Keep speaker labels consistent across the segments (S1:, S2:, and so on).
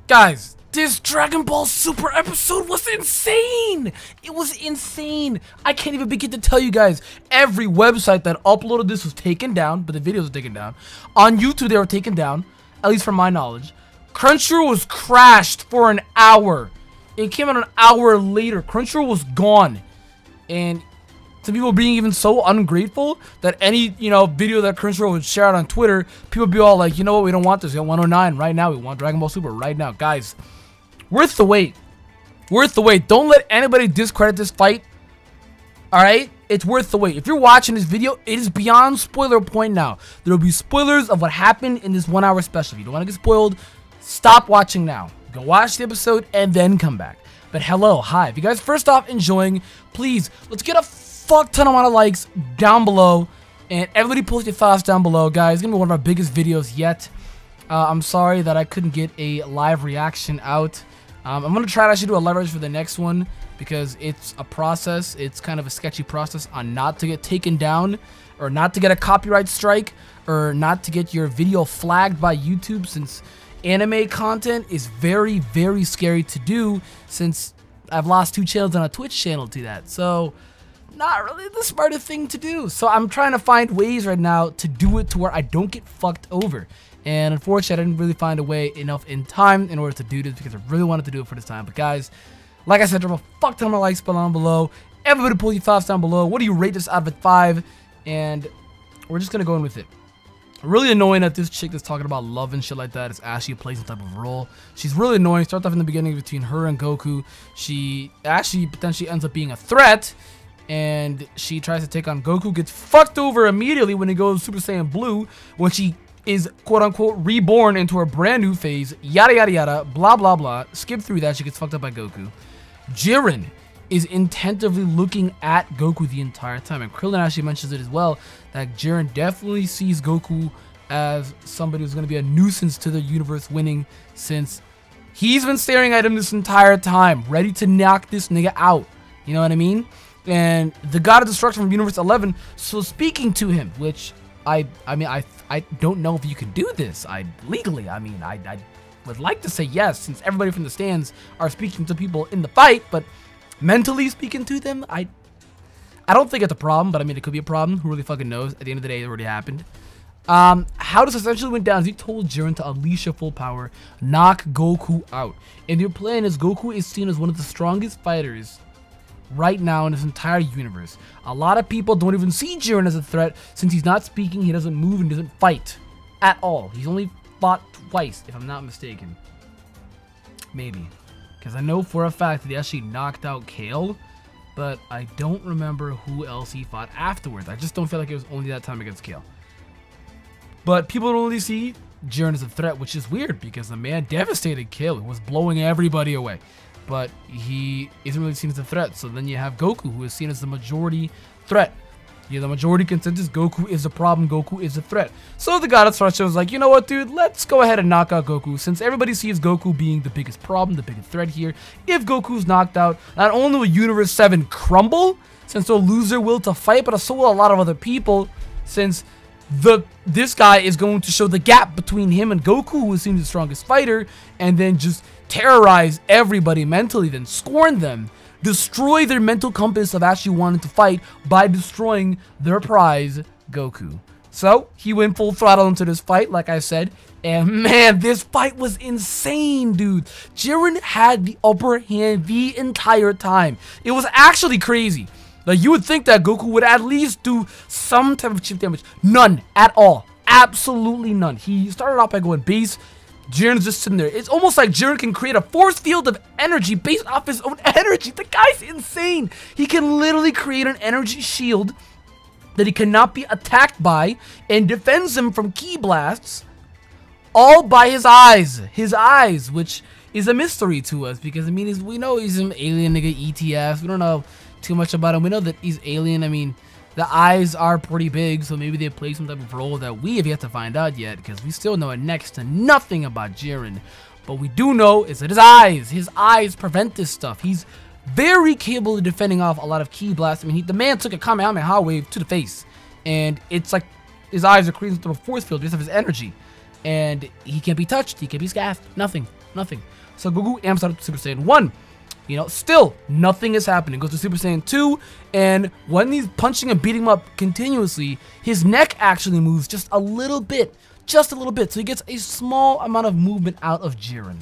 S1: Guys, this Dragon Ball Super episode was insane! It was insane! I can't even begin to tell you guys. Every website that uploaded this was taken down, but the videos were taken down. On YouTube, they were taken down, at least from my knowledge. Crunchyroll was crashed for an hour. It came out an hour later. Crunchyroll was gone. And some people being even so ungrateful that any, video that Crunchyroll would share out on Twitter, people be all like, you know what, we don't want this. We want 109 right now. We want Dragon Ball Super right now. Guys, worth the wait. Worth the wait. Don't let anybody discredit this fight. Alright? It's worth the wait. If you're watching this video, it is beyond spoiler point now. There will be spoilers of what happened in this 1 hour special. If you don't want to get spoiled, stop watching now. Go watch the episode and then come back. But hello, hi. If you guys first off enjoying, please, let's get a fuck ton amount of likes down below. And everybody post your thoughts down below, guys. It's going to be one of our biggest videos yet. I'm sorry that I couldn't get a live reaction out. I'm going to try to actually do a live reaction for the next one because it's a process. It's kind of a sketchy process on not to get taken down or not to get a copyright strike or not to get your video flagged by YouTube, since anime content is very, very scary to do, since I've lost 2 channels and a Twitch channel to that. So not really the smartest thing to do. So I'm trying to find ways right now to do it to where I don't get fucked over. And unfortunately, I didn't really find a way enough in time in order to do this because I really wanted to do it for this time. But guys, like I said, drop a fuck ton of likes down below. Everybody pull your thoughts down below. What do you rate this out of 5? And we're just gonna go in with it. Really annoying that this chick that's talking about love and shit like that is actually plays some type of role. She's really annoying. Starts off in the beginning between her and Goku. She actually potentially ends up being a threat, and she tries to take on Goku. Gets fucked over immediately when he goes Super Saiyan Blue, when she is quote-unquote reborn into her brand new phase. Yada yada yada. Blah blah blah. Skip through that. She gets fucked up by Goku. Jiren is intentively looking at Goku the entire time, and Krillin actually mentions it as well, that Jiren definitely sees Goku as somebody who's going to be a nuisance to the universe, winning, since he's been staring at him this entire time, ready to knock this nigga out. You know what I mean? And the God of Destruction from Universe 11 so speaking to him, which I don't know if you can do this legally. I would like to say yes, since everybody from the stands are speaking to people in the fight, but mentally speaking to them, I don't think it's a problem, but it could be a problem. Who really fucking knows? At the end of the day, it already happened. How this essentially went down is he told Jiren to unleash your full power, knock Goku out. And your plan is Goku is seen as one of the strongest fighters right now in this entire universe. A lot of people don't even see Jiren as a threat, since he's not speaking, he doesn't move, and doesn't fight at all. He's only fought twice, if I'm not mistaken. Maybe. Because I know for a fact that he actually knocked out Kale, but I don't remember who else he fought afterwards. I just don't feel like it was only that time against Kale. But people don't really see Jiren as a threat, which is weird because the man devastated Kale. He was blowing everybody away. But he isn't really seen as a threat. So then you have Goku, who is seen as the majority threat. Yeah, the majority consensus, Goku is the problem, Goku is a threat. So the God of Destruction was like, you know what, dude, let's go ahead and knock out Goku, since everybody sees Goku being the biggest problem, the biggest threat here. If Goku's knocked out, not only will Universe 7 crumble, since they'll lose their will to fight, but so will a lot of other people, since this guy is going to show the gap between him and Goku, who seems the strongest fighter, and then just terrorize everybody mentally, then scorn them. Destroy their mental compass of actually wanting to fight by destroying their prize, Goku. So, he went full throttle into this fight, like I said. And man, this fight was insane, dude. Jiren had the upper hand the entire time. It was actually crazy. Like, you would think that Goku would at least do some type of chip damage. None at all. Absolutely none. He started off by going base. Jiren's just sitting there. It's almost like Jiren can create a force field of energy based off his own energy. The guy's insane. He can literally create an energy shield that he cannot be attacked by and defends him from ki blasts all by his eyes. His eyes, which is a mystery to us because, we know he's an alien nigga ETS. We don't know too much about him. We know that he's alien. The eyes are pretty big, so maybe they play some type of role that we have yet to find out yet, because we still know next to nothing about Jiren. But we do know is that his eyes prevent this stuff. He's very capable of defending off a lot of ki blasts. I mean, the man took a Kamehameha wave to the face, and it's like his eyes are creating through a force field based off his energy. And he can't be touched, he can't be scaffed, nothing. So Goku amps out to Super Saiyan 1. You know, still, nothing is happening. Goes to Super Saiyan 2, and when he's punching and beating him up continuously, his neck actually moves just a little bit. So he gets a small amount of movement out of Jiren.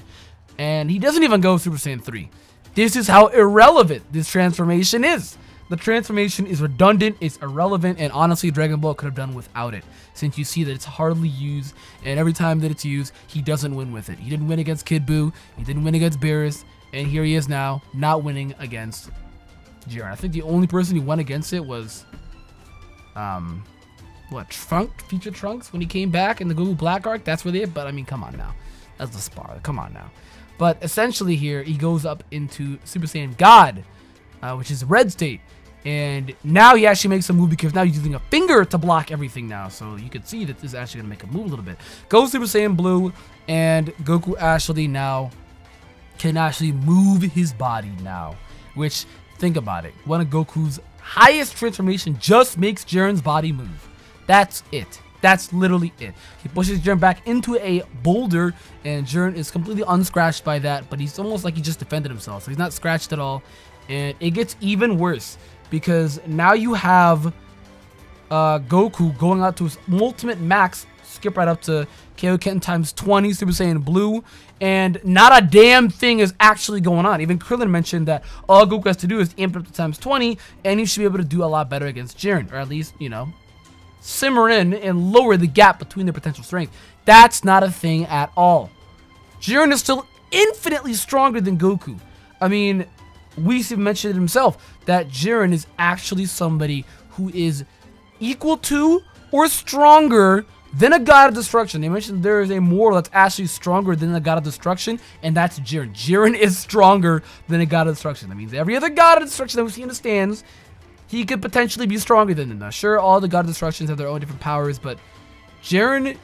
S1: And he doesn't even go Super Saiyan 3. This is how irrelevant this transformation is. The transformation is redundant, it's irrelevant, and honestly, Dragon Ball could have done without it. Since you see that it's hardly used, and every time that it's used, he doesn't win with it. He didn't win against Kid Buu, he didn't win against Beerus, and here he is now, not winning against Jiren. I think the only person who won against it was, Future Trunks when he came back in the Goku Black arc. That's really it, but I mean, come on now. That's the spar, come on now. But essentially here, he goes up into Super Saiyan God, which is red state. And now he actually makes a move because now he's using a finger to block everything now. So you can see that this is actually going to make a move a little bit. Goes Super Saiyan Blue, and Goku actually now can actually move his body now. Which, think about it. One of Goku's highest transformation just makes Jiren's body move. That's it. That's literally it. He pushes Jiren back into a boulder, and Jiren is completely unscratched by that. But he's almost like he just defended himself. So he's not scratched at all. And it gets even worse, because now you have Goku going out to his ultimate max, skip right up to Kaioken times 20, Super Saiyan Blue, and not a damn thing is actually going on. Even Krillin mentioned that all Goku has to do is amp it up to times 20, and he should be able to do a lot better against Jiren, or at least, you know, simmer in and lower the gap between their potential strength. That's not a thing at all. Jiren is still infinitely stronger than Goku. I mean, Whis mentioned it himself, that Jiren is actually somebody who is equal to or stronger than a God of Destruction. They mentioned there is a mortal that's actually stronger than a God of Destruction, and that's Jiren. Jiren is stronger than a God of Destruction. That means every other God of Destruction that we see in the stands, he could potentially be stronger than them. Now, sure, all the God of Destructions have their own different powers, but Jiren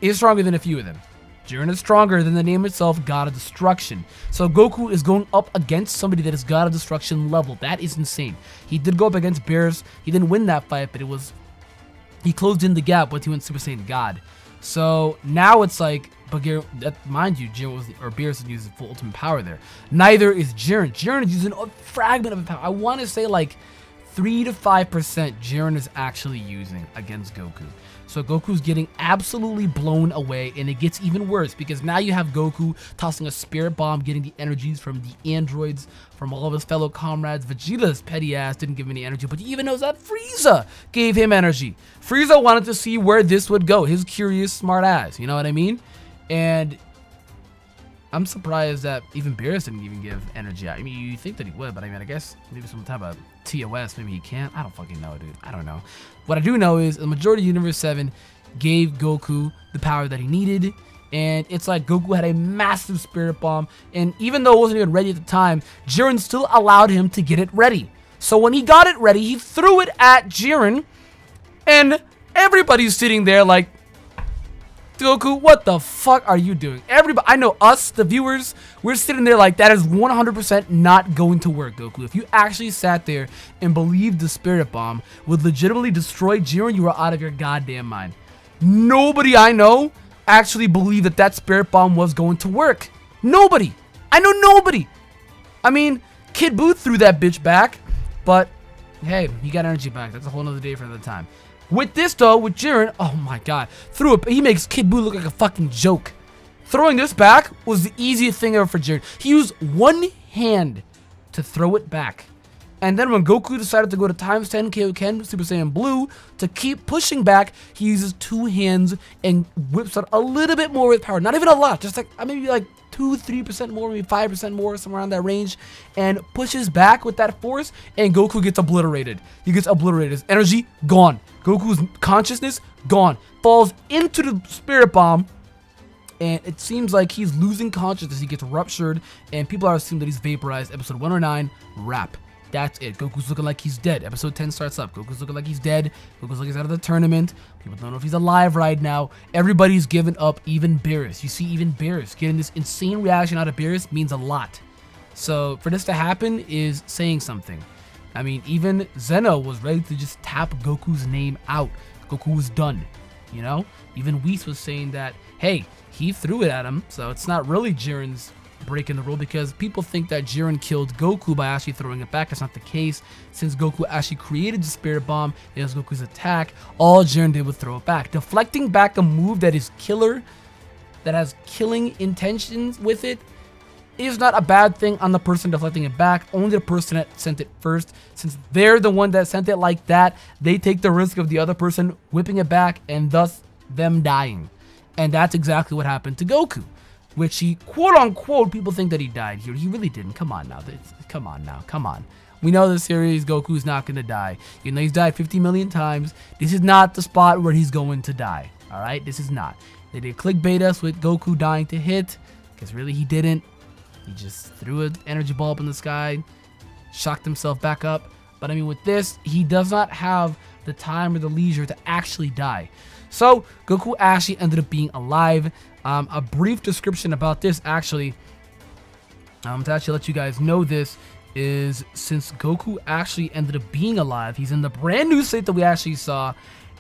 S1: is stronger than a few of them. Jiren is stronger than the name itself, God of Destruction. So Goku is going up against somebody that is God of Destruction level. That is insane. He did go up against Beerus. He didn't win that fight, but he closed in the gap once he went Super Saiyan God. So now it's like, but mind you, Beerus is using full ultimate power there. Neither is Jiren. Jiren is using a fragment of a power. I want to say like 3 to 5% Jiren is actually using against Goku. So Goku's getting absolutely blown away, and it gets even worse because now you have Goku tossing a spirit bomb, getting the energies from the androids, from all of his fellow comrades. Vegeta's petty ass didn't give him any energy, but he even knows that Frieza gave him energy. Frieza wanted to see where this would go, his curious smart ass, you know what I mean? And I'm surprised that even Beerus didn't even give energy out. I mean, you think that he would, but I mean, I guess maybe some type of TOS, maybe he can't. I don't fucking know, dude. I don't know. What I do know is the majority of Universe 7 gave Goku the power that he needed, and it's like Goku had a massive spirit bomb, and even though it wasn't even ready at the time, Jiren still allowed him to get it ready. So when he got it ready, he threw it at Jiren, and everybody's sitting there like, Goku, what the fuck are you doing? Everybody, I know us, the viewers, we're sitting there like, that is 100% not going to work, Goku. If you actually sat there and believed the Spirit Bomb would legitimately destroy Jiren, you are out of your goddamn mind. Nobody I know actually believed that that Spirit Bomb was going to work. Nobody. I know nobody. I mean, Kid Buu threw that bitch back, but hey, he got energy back. That's a whole nother day for another time. With this though, with Jiren, oh my god, he makes Kid Buu look like a fucking joke. Throwing this back was the easiest thing ever for Jiren. He used one hand to throw it back. And then when Goku decided to go to times 10 Kaioken Super Saiyan Blue to keep pushing back, he uses two hands and whips out a little bit more with power. Not even a lot, just like maybe like 2-3% more, maybe 5% more, somewhere around that range, and pushes back with that force, and Goku gets obliterated. He gets obliterated. His energy, gone. Goku's consciousness, gone. Falls into the Spirit Bomb, and it seems like he's losing consciousness. He gets ruptured, and people are assuming that he's vaporized. Episode 109, wrap. That's it. Goku's looking like he's dead. Episode 10 starts up. Goku's looking like he's dead. Goku's like he's out of the tournament. People don't know if he's alive right now. Everybody's given up, even Beerus. You see, even Beerus getting this insane reaction out of Beerus means a lot. So for this to happen is saying something. I mean, even Zeno was ready to just tap Goku's name out. Goku was done, you know? Even Whis was saying that, hey, he threw it at him, so it's not really Jiren's breaking the rule, because people think that Jiren killed Goku by actually throwing it back. That's not the case. Since Goku actually created the Spirit Bomb, it was Goku's attack. All Jiren did was throw it back. Deflecting back a move that is killer, that has killing intentions with it, is not a bad thing on the person deflecting it back. Only the person that sent it first. Since they're the one that sent it like that, they take the risk of the other person whipping it back and thus them dying. And that's exactly what happened to Goku, which he, quote unquote, people think that he died here. He really didn't. Come on now. Come on now. Come on. We know the series, Goku's not going to die. You know, he's died 50 million times. This is not the spot where he's going to die. All right? This is not. They did clickbait us with Goku dying to hit, because really he didn't. He just threw an energy ball up in the sky, shocked himself back up. But I mean, with this, he does not have the time or the leisure to actually die. So Goku actually ended up being alive. A brief description about this, actually, to actually let you guys know this, is since Goku actually ended up being alive, he's in the brand new state that we actually saw.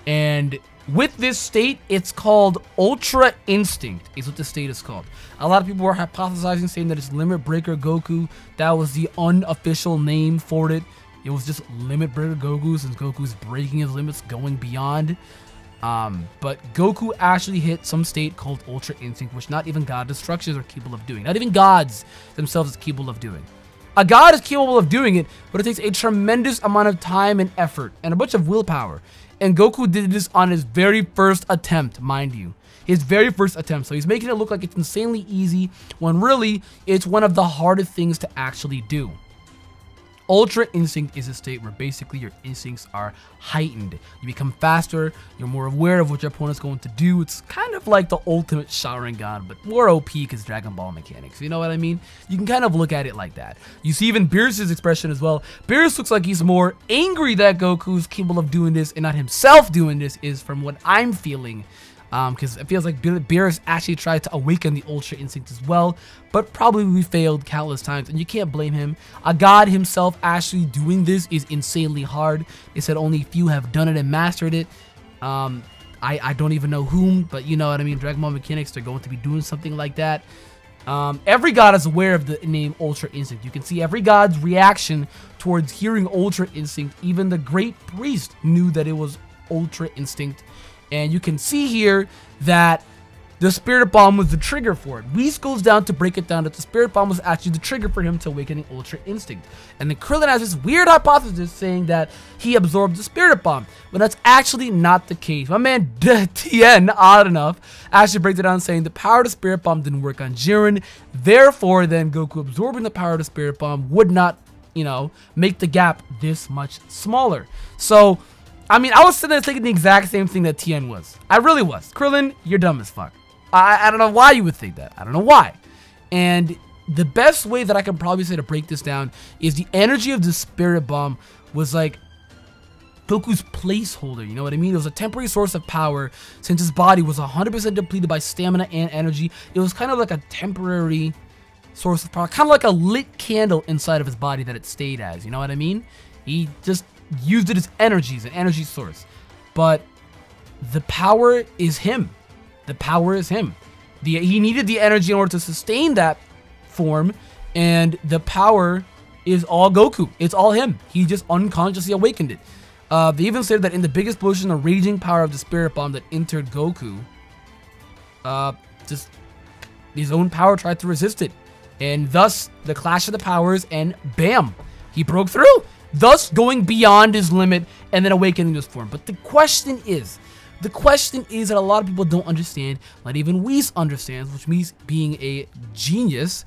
S1: And with this state, it's called Ultra Instinct, is what the state is called. A lot of people were hypothesizing, saying that it's Limit Breaker Goku. That was the unofficial name for it. It was just Limit Breaker Goku, since Goku's breaking his limits, going beyond. But Goku actually hit some state called Ultra Instinct, which not even God Destructions are capable of doing. Not even gods themselves are capable of doing. A god is capable of doing it, but it takes a tremendous amount of time and effort and a bunch of willpower. And Goku did this on his very first attempt, mind you. His very first attempt. So he's making it look like it's insanely easy, when really it's one of the hardest things to actually do. Ultra Instinct is a state where basically your instincts are heightened. You become faster, you're more aware of what your opponent's going to do. It's kind of like the ultimate Sharingan, but more OP because Dragon Ball mechanics. You know what I mean? You can kind of look at it like that. You see even Beerus' expression as well. Beerus looks like he's more angry that Goku's capable of doing this and not himself doing this, is from what I'm feeling. Because it feels like Beerus actually tried to awaken the Ultra Instinct as well, but probably failed countless times, and you can't blame him. A god himself actually doing this is insanely hard. They said only few have done it and mastered it. I don't even know whom, but you know what I mean. Dragon Ball mechanics, they're going to be doing something like that. Every god is aware of the name Ultra Instinct. You can see every god's reaction towards hearing Ultra Instinct. Even the Great Priest knew that it was Ultra Instinct. And you can see here that the Spirit Bomb was the trigger for it. Whis goes down to break it down that the Spirit Bomb was actually the trigger for him to awakening Ultra Instinct. And then Krillin has this weird hypothesis saying that he absorbed the Spirit Bomb. But that's actually not the case. My man Tien, odd enough, actually breaks it down saying the power of the Spirit Bomb didn't work on Jiren. Therefore, then Goku absorbing the power of the Spirit Bomb would not, you know, make the gap this much smaller. So, I mean, I was sitting there thinking the exact same thing that Tien was. I really was. Krillin, you're dumb as fuck. I don't know why you would think that. I don't know why. And the best way that I can probably say to break this down is the energy of the Spirit Bomb was like Goku's placeholder, you know what I mean? It was a temporary source of power since his body was 100% depleted by stamina and energy. It was kind of like a temporary source of power, kind of like a lit candle inside of his body that it stayed as, you know what I mean? He just used it as energy, as an energy source. But the power is him. The power is him. He needed the energy in order to sustain that form, and the power is all Goku. It's all him. He just unconsciously awakened it. They even said that in the big explosion, the raging power of the Spirit Bomb that entered Goku, just his own power tried to resist it. And thus, the clash of the powers, and bam, he broke through. Thus, going beyond his limit and then awakening this form. But the question is that a lot of people don't understand, not even Whis understands, which means being a genius,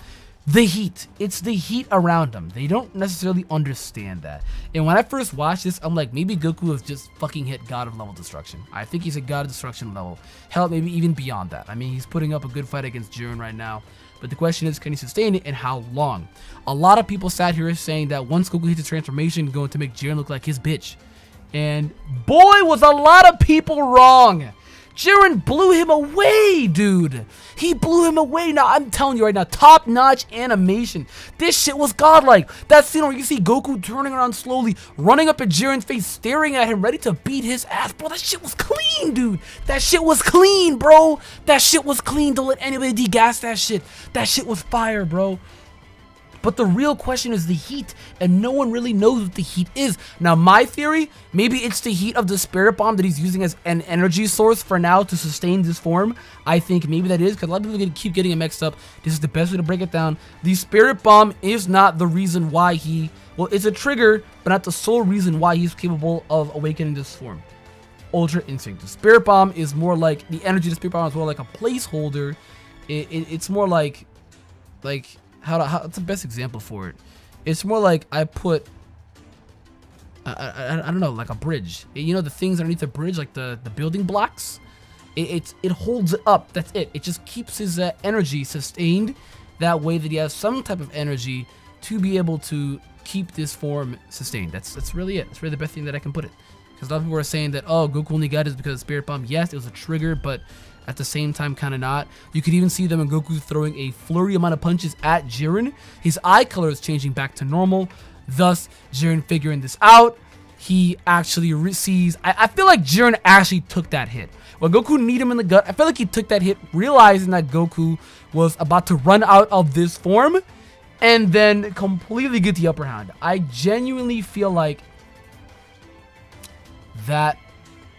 S1: The heat. It's the heat around him. They don't necessarily understand that. And when I first watched this, I'm like, maybe Goku has just fucking hit God of level destruction. I think he's a God of destruction level. Hell, maybe even beyond that. I mean, he's putting up a good fight against Jiren right now. But the question is, can he sustain it and how long? A lot of people sat here saying that once Goku hits the transformation, going to make Jiren look like his bitch. And boy, was a lot of people wrong. Jiren blew him away, dude. He blew him away. Now, I'm telling you right now, top-notch animation. This shit was godlike. That scene where you see Goku turning around slowly, running up at Jiren's face, staring at him, ready to beat his ass. Bro, that shit was clean, dude. That shit was clean, bro. That shit was clean. Don't let anybody degas that shit. That shit was fire, bro. But the real question is the heat, and no one really knows what the heat is. Now, my theory, maybe it's the heat of the Spirit Bomb that he's using as an energy source for now to sustain this form. I think maybe that is, because a lot of people keep getting it mixed up. This is the best way to break it down. The Spirit Bomb is not the reason why he, well, it's a trigger, but not the sole reason why he's capable of awakening this form. Ultra Instinct. The Spirit Bomb is more like, the energy of the Spirit Bomb is more like a placeholder. It's more like what's the best example for it? It's more like I put, I don't know, like a bridge. You know, the things underneath the bridge, like the building blocks? It holds it up. That's it. It just keeps his energy sustained that way that he has some type of energy to be able to keep this form sustained. That's really it. That's really the best thing that I can put it. Because a lot of people are saying that, oh, Goku only got it because of Spirit Bomb. Yes, it was a trigger, but at the same time, kind of not. You could even see them in Goku throwing a flurry amount of punches at Jiren. His eye color is changing back to normal. Thus, Jiren figuring this out. He actually sees... I feel like Jiren actually took that hit. When Goku kneed him in the gut, I feel like he took that hit, realizing that Goku was about to run out of this form, and then completely get the upper hand. I genuinely feel like that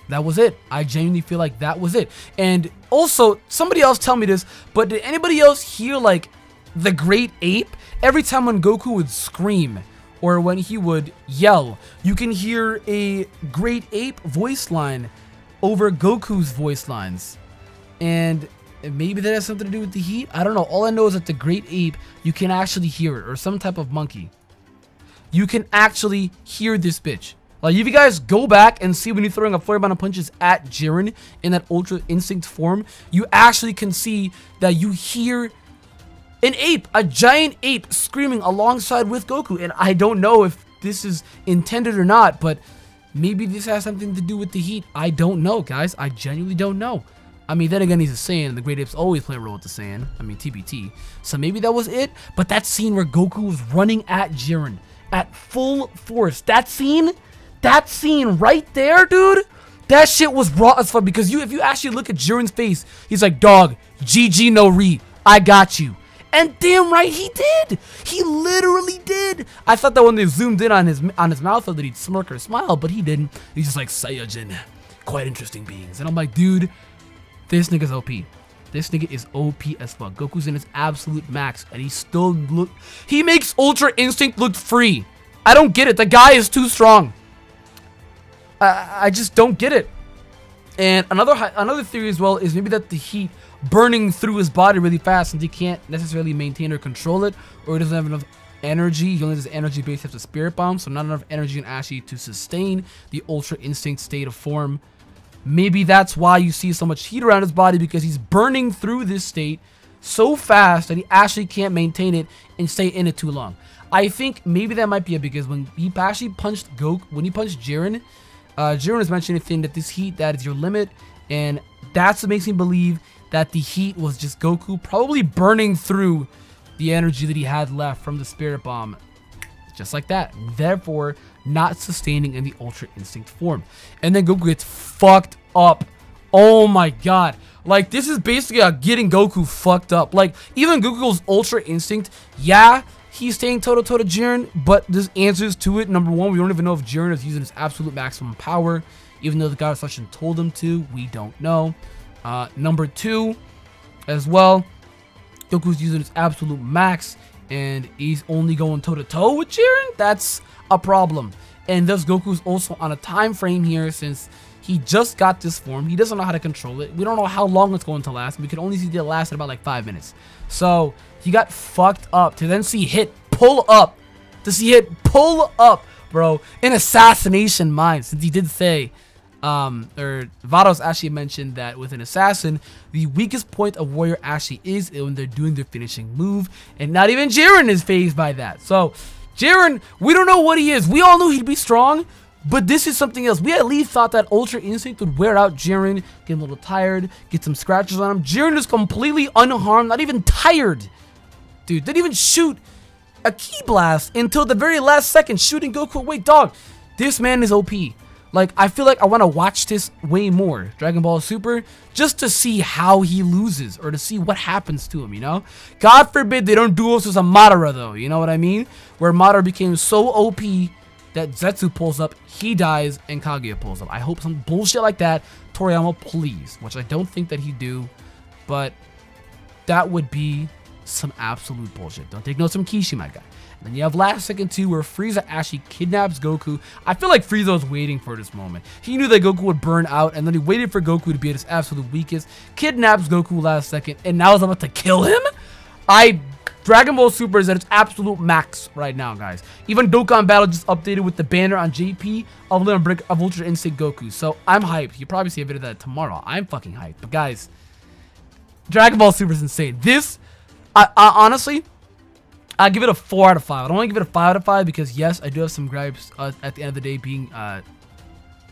S1: was it. I genuinely feel like that was it. And also, somebody else tell me this, but did anybody else hear, like, the Great Ape? Every time when Goku would scream, or when he would yell, you can hear a Great Ape voice line over Goku's voice lines. And maybe that has something to do with the heat? I don't know. All I know is that the Great Ape, you can actually hear it, or some type of monkey. You can actually hear this bitch. Like, if you guys go back and see when you're throwing a flurry amount of punches at Jiren in that Ultra Instinct form, you actually can see that you hear an ape, a giant ape, screaming alongside with Goku. And I don't know if this is intended or not, but maybe this has something to do with the heat. I don't know, guys. I genuinely don't know. I mean, then again, he's a Saiyan, and the Great Apes always play a role with the Saiyan. I mean, TBT. So maybe that was it. But that scene where Goku was running at Jiren at full force, that scene right there, dude, that shit was raw as fuck. Because if you actually look at Jiren's face, he's like, dog, GG no re, I got you. And damn right he did. He literally did. I thought that when they zoomed in on his mouth that he'd smirk or smile, but he didn't. He's just like, Saiyajin, quite interesting beings. And I'm like, dude, this nigga's OP. This nigga is OP as fuck. Goku's in his absolute max, and he makes Ultra Instinct look free. I don't get it. The guy is too strong. I just don't get it. And another theory as well is maybe that the heat burning through his body really fast, since he can't necessarily maintain or control it, or he doesn't have enough energy. He only has energy based off the Spirit Bomb, so not enough energy and actually to sustain the Ultra Instinct state of form. Maybe that's why you see so much heat around his body, because he's burning through this state so fast that he actually can't maintain it and stay in it too long. I think maybe that might be it, because when he actually punched Jiren, Jiren was mentioning a thing that this heat, that is your limit, and that's what makes me believe that the heat was just Goku probably burning through the energy that he had left from the Spirit Bomb, just like that, therefore not sustaining in the Ultra Instinct form. And then Goku gets fucked up. Oh my god, like, this is basically getting Goku fucked up. Like, even Goku's Ultra Instinct, yeah, he's staying toe-to-toe to Jiren, but there's answers to it. Number one, we don't even know if Jiren is using his absolute maximum power, even though the God of Destruction told him to. We don't know. Number two, as well, Goku's using his absolute max, and he's only going toe-to-toe with Jiren. That's a problem. And thus, Goku's also on a time frame here, since He just got this form. He doesn't know how to control it. We don't know how long it's going to last. We could only see it last about like 5 minutes. So he got fucked up to then see hit pull up. To see hit pull up, bro. An assassination mine, since he did say, or Vados actually mentioned that with an assassin, the weakest point of warrior actually is when they're doing their finishing move, and not even Jiren is fazed by that. So Jiren, we don't know what he is. We all knew he'd be strong, but this is something else. We at least thought that Ultra Instinct would wear out Jiren, get him a little tired, get some scratches on him. Jiren is completely unharmed, not even tired. Dude, didn't even shoot a Ki Blast until the very last second, shooting Goku away. Dog, this man is OP. Like, I feel like I want to watch this way more, Dragon Ball Super, just to see how he loses or to see what happens to him, you know? God forbid they don't do us as a Madara, though, you know what I mean? Where Madara became so OP that Zetsu pulls up, he dies, and Kaguya pulls up. I hope some bullshit like that, Toriyama, please, which I don't think that he'd do, but that would be some absolute bullshit. Don't take notes from Kishi, my guy. And then you have last second 2 where Frieza actually kidnaps Goku. I feel like Frieza was waiting for this moment. He knew that Goku would burn out, and then he waited for Goku to be at his absolute weakest. Kidnaps Goku last second, and now is about to kill him? Dragon Ball Super is at its absolute max right now, guys. Even Dokkan Battle just updated with the banner on JP of Ultra Instinct Goku. So I'm hyped. You'll probably see a video of that tomorrow. I'm fucking hyped. But guys, Dragon Ball Super is insane. This, honestly, I give it a 4 out of 5. I don't want to give it a 5 out of 5 because, yes, I do have some gripes at the end of the day being,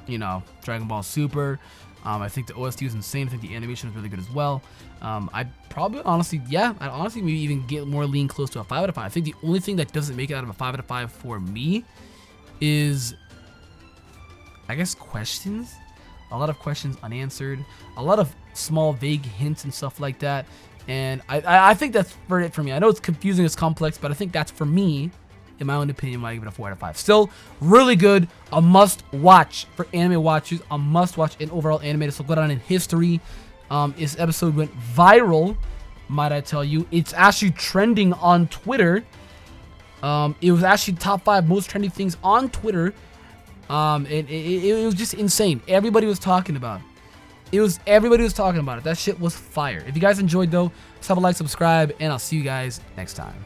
S1: you know, Dragon Ball Super. I think the OST was insane. I think the animation was really good as well. I'd probably, honestly, yeah, I'd honestly maybe even get more lean close to a 5 out of 5. I think the only thing that doesn't make it out of a 5 out of 5 for me is, I guess, questions. A lot of questions unanswered. A lot of small, vague hints and stuff like that. And I think that's for it for me. I know it's confusing, it's complex, but I think that's for me, in my own opinion, why I give it a 4 out of 5. Still, really good. A must-watch for anime watchers. A must-watch in overall anime. This will go down in history. This episode went viral, might I tell you. It's actually trending on Twitter. It was actually top 5 most trending things on Twitter. It was just insane. Everybody was talking about it. Everybody was talking about it. That shit was fire. If you guys enjoyed, though, let's have a like, subscribe, and I'll see you guys next time.